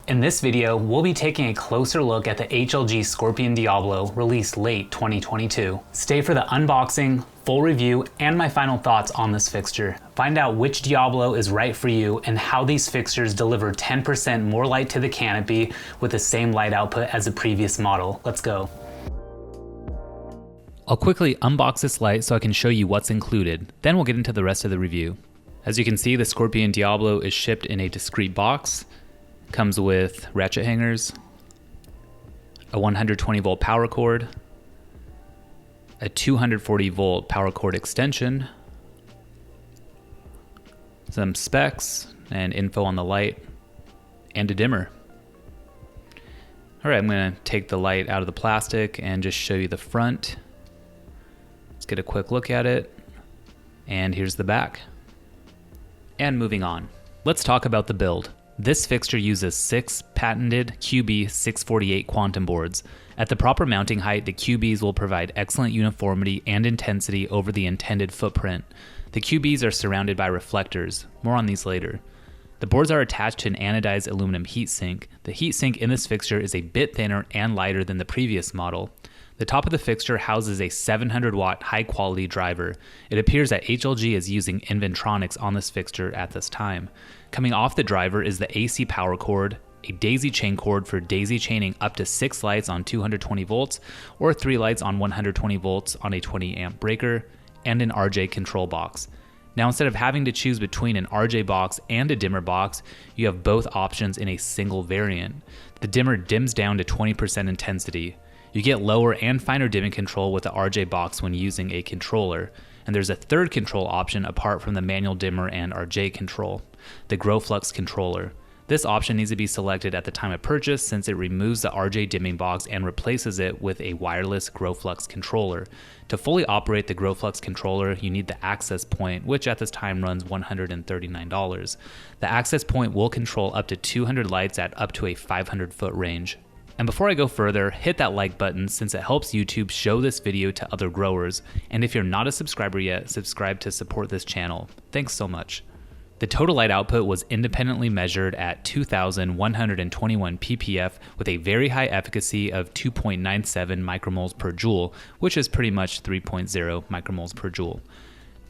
In this video, we'll be taking a closer look at the HLG Scorpion Diablo released late 2022. Stay for the unboxing, full review, and my final thoughts on this fixture. Find out which Diablo is right for you and how these fixtures deliver 10% more light to the canopy with the same light output as the previous model. Let's go. I'll quickly unbox this light so I can show you what's included, then we'll get into the rest of the review. As you can see, the Scorpion Diablo is shipped in a discrete box. Comes with ratchet hangers, a 120 volt power cord, a 240 volt power cord extension, some specs and info on the light, and a dimmer. All right, I'm gonna take the light out of the plastic and just show you the front. Let's get a quick look at it. And here's the back. And moving on, let's talk about the build. This fixture uses 6 patented QB648 quantum boards. At the proper mounting height, the QBs will provide excellent uniformity and intensity over the intended footprint. The QBs are surrounded by reflectors. More on these later. The boards are attached to an anodized aluminum heatsink. The heatsink in this fixture is a bit thinner and lighter than the previous model. The top of the fixture houses a 700 watt high quality driver. It appears that HLG is using Inventronics on this fixture at this time. Coming off the driver is the AC power cord, a daisy chain cord for daisy chaining up to 6 lights on 220 volts or 3 lights on 120 volts on a 20 amp breaker, and an RJ control box. Now instead of having to choose between an RJ box and a dimmer box, you have both options in a single variant. The dimmer dims down to 20% intensity. You get lower and finer dimming control with the RJ box when using a controller, and there's a third control option apart from the manual dimmer and RJ control, the Grow Flux controller. This option needs to be selected at the time of purchase since it removes the RJ dimming box and replaces it with a wireless Grow Flux controller. To fully operate the Grow Flux controller, you need the access point, which at this time runs $139. The access point will control up to 200 lights at up to a 500 foot range. And before I go further, hit that like button since it helps YouTube show this video to other growers. And if you're not a subscriber yet, subscribe to support this channel. Thanks so much. The total light output was independently measured at 2,121 ppf with a very high efficacy of 2.97 micromoles per joule, which is pretty much 3.0 micromoles per joule.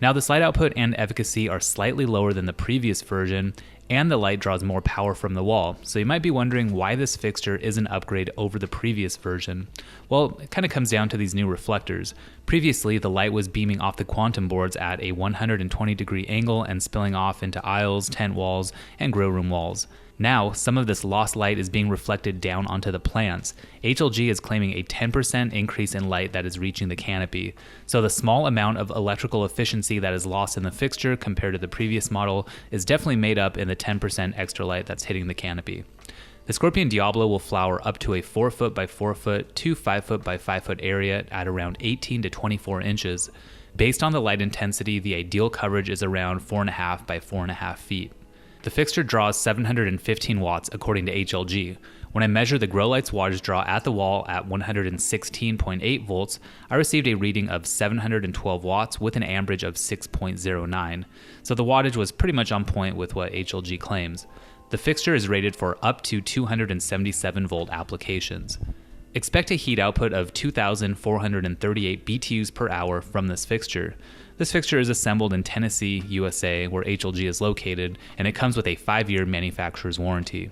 Now this light output and efficacy are slightly lower than the previous version, and the light draws more power from the wall. So you might be wondering why this fixture is an upgrade over the previous version. Well, it kind of comes down to these new reflectors. Previously, the light was beaming off the quantum boards at a 120 degree angle and spilling off into aisles, tent walls, and grow room walls. Now, some of this lost light is being reflected down onto the plants. HLG is claiming a 10% increase in light that is reaching the canopy. So the small amount of electrical efficiency that is lost in the fixture compared to the previous model is definitely made up in the 10% extra light that's hitting the canopy. The Scorpion Diablo will flower up to a 4 foot by 4 foot to 5 foot by 5 foot area at around 18 to 24 inches. Based on the light intensity, the ideal coverage is around 4.5 by 4.5 feet. The fixture draws 715 watts according to HLG. When I measured the grow light's wattage draw at the wall at 116.8 volts, I received a reading of 712 watts with an amperage of 6.09. So the wattage was pretty much on point with what HLG claims. The fixture is rated for up to 277 volt applications. Expect a heat output of 2,438 BTUs per hour from this fixture. This fixture is assembled in Tennessee, USA, where HLG is located, and it comes with a 5-year manufacturer's warranty.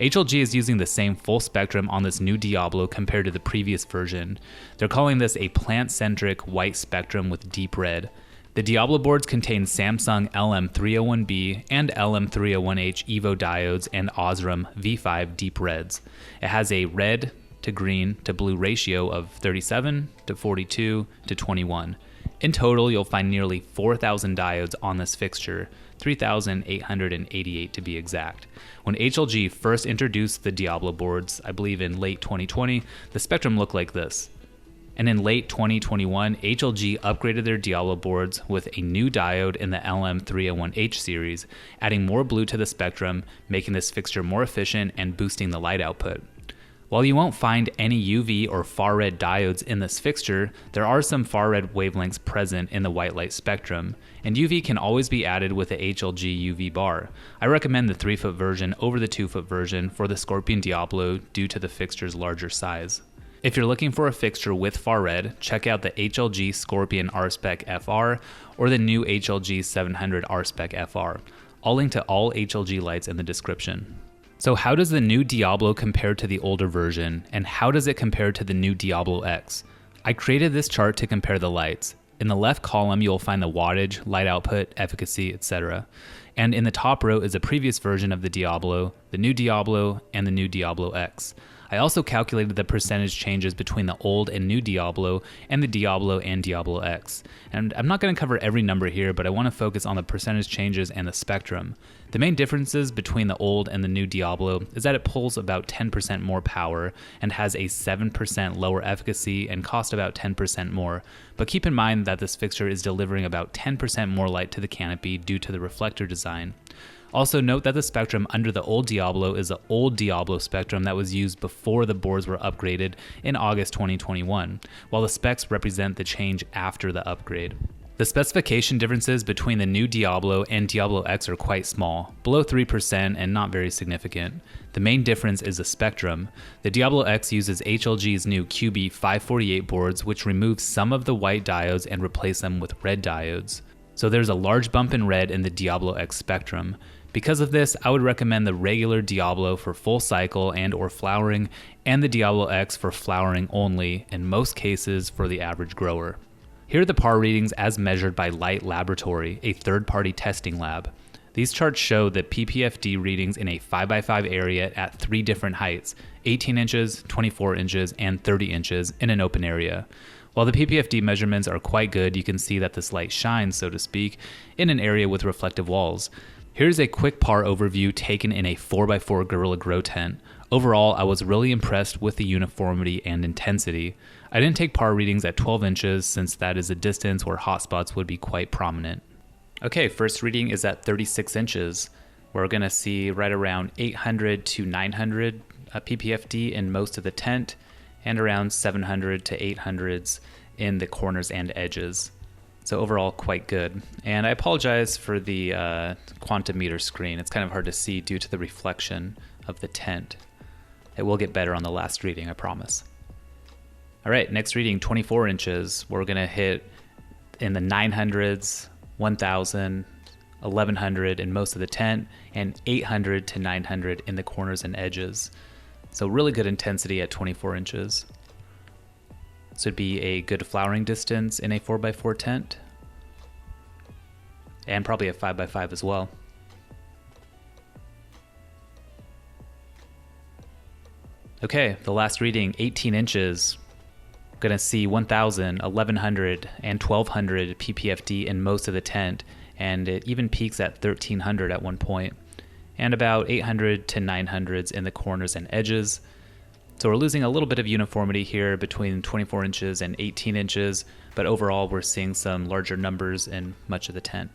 HLG is using the same full spectrum on this new Diablo compared to the previous version. They're calling this a plant-centric white spectrum with deep red. The Diablo boards contain Samsung LM301B and LM301H EVO diodes and Osram V5 deep reds. It has a red to green to blue ratio of 37 to 42 to 21. In total, you'll find nearly 4,000 diodes on this fixture, 3,888 to be exact. When HLG first introduced the Diablo boards, I believe in late 2020, the spectrum looked like this. And in late 2021, HLG upgraded their Diablo boards with a new diode in the LM301H series, adding more blue to the spectrum, making this fixture more efficient and boosting the light output. While you won't find any UV or far red diodes in this fixture, there are some far red wavelengths present in the white light spectrum, and UV can always be added with the HLG UV bar. I recommend the 3-foot version over the 2-foot version for the Scorpion Diablo due to the fixture's larger size. If you're looking for a fixture with far red, check out the HLG Scorpion R-Spec FR or the new HLG 700 R-Spec FR. I'll link to all HLG lights in the description. So how does the new Diablo compare to the older version, and how does it compare to the new Diablo X? I created this chart to compare the lights. In the left column, you'll find the wattage, light output, efficacy, etc. And in the top row is a previous version of the Diablo, the new Diablo, and the new Diablo X. I also calculated the percentage changes between the old and new Diablo and the Diablo and Diablo X. And I'm not going to cover every number here, but I want to focus on the percentage changes and the spectrum. The main differences between the old and the new Diablo is that it pulls about 10% more power and has a 7% lower efficacy and costs about 10% more. But keep in mind that this fixture is delivering about 10% more light to the canopy due to the reflector design. Also note that the spectrum under the old Diablo is the old Diablo spectrum that was used before the boards were upgraded in August 2021, while the specs represent the change after the upgrade. The specification differences between the new Diablo and Diablo X are quite small, below 3% and not very significant. The main difference is the spectrum. The Diablo X uses HLG's new QB548 boards, which remove some of the white diodes and replace them with red diodes. So there's a large bump in red in the Diablo X spectrum. Because of this, I would recommend the regular Diablo for full cycle and or flowering, and the Diablo X for flowering only, in most cases for the average grower. Here are the PAR readings as measured by Light Laboratory, a third-party testing lab. These charts show the PPFD readings in a 5x5 area at 3 different heights, 18 inches, 24 inches, and 30 inches in an open area. While the PPFD measurements are quite good, you can see that this light shines, so to speak, in an area with reflective walls. Here's a quick PAR overview taken in a 4x4 Gorilla Grow tent. Overall, I was really impressed with the uniformity and intensity. I didn't take PAR readings at 12 inches since that is a distance where hotspots would be quite prominent. Okay, first reading is at 36 inches. We're going to see right around 800 to 900 PPFD in most of the tent, and around 700 to 800s in the corners and edges. So overall, quite good. And I apologize for the quantum meter screen. It's kind of hard to see due to the reflection of the tent. It will get better on the last reading, I promise. All right, next reading, 24 inches. We're gonna hit in the 900s, 1000, 1100 in most of the tent, and 800 to 900 in the corners and edges. So really good intensity at 24 inches. This would be a good flowering distance in a 4x4 tent, and probably a 5x5 as well. Okay, the last reading, 18 inches. Gonna see 1000, 1100, and 1200 PPFD in most of the tent, and it even peaks at 1300 at one point, and about 800 to 900s in the corners and edges. So we're losing a little bit of uniformity here between 24 inches and 18 inches, but overall we're seeing some larger numbers in much of the tent.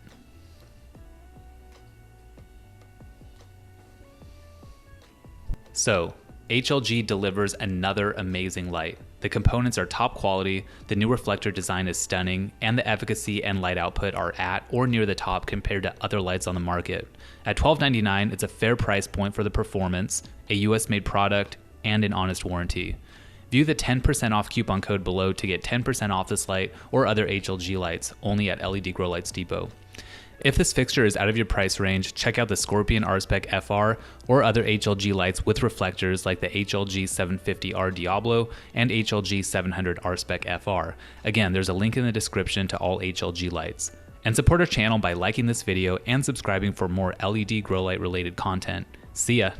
So, HLG delivers another amazing light. The components are top quality, the new reflector design is stunning, and the efficacy and light output are at or near the top compared to other lights on the market. At $12.99, it's a fair price point for the performance, a US made product, and an honest warranty. View the 10% off coupon code below to get 10% off this light or other HLG lights, only at LED Grow Lights Depot. If this fixture is out of your price range, check out the Scorpion R-Spec FR or other HLG lights with reflectors like the HLG 750R Diablo and HLG 700 R-Spec FR. Again, there's a link in the description to all HLG lights. And support our channel by liking this video and subscribing for more LED Grow Light related content. See ya!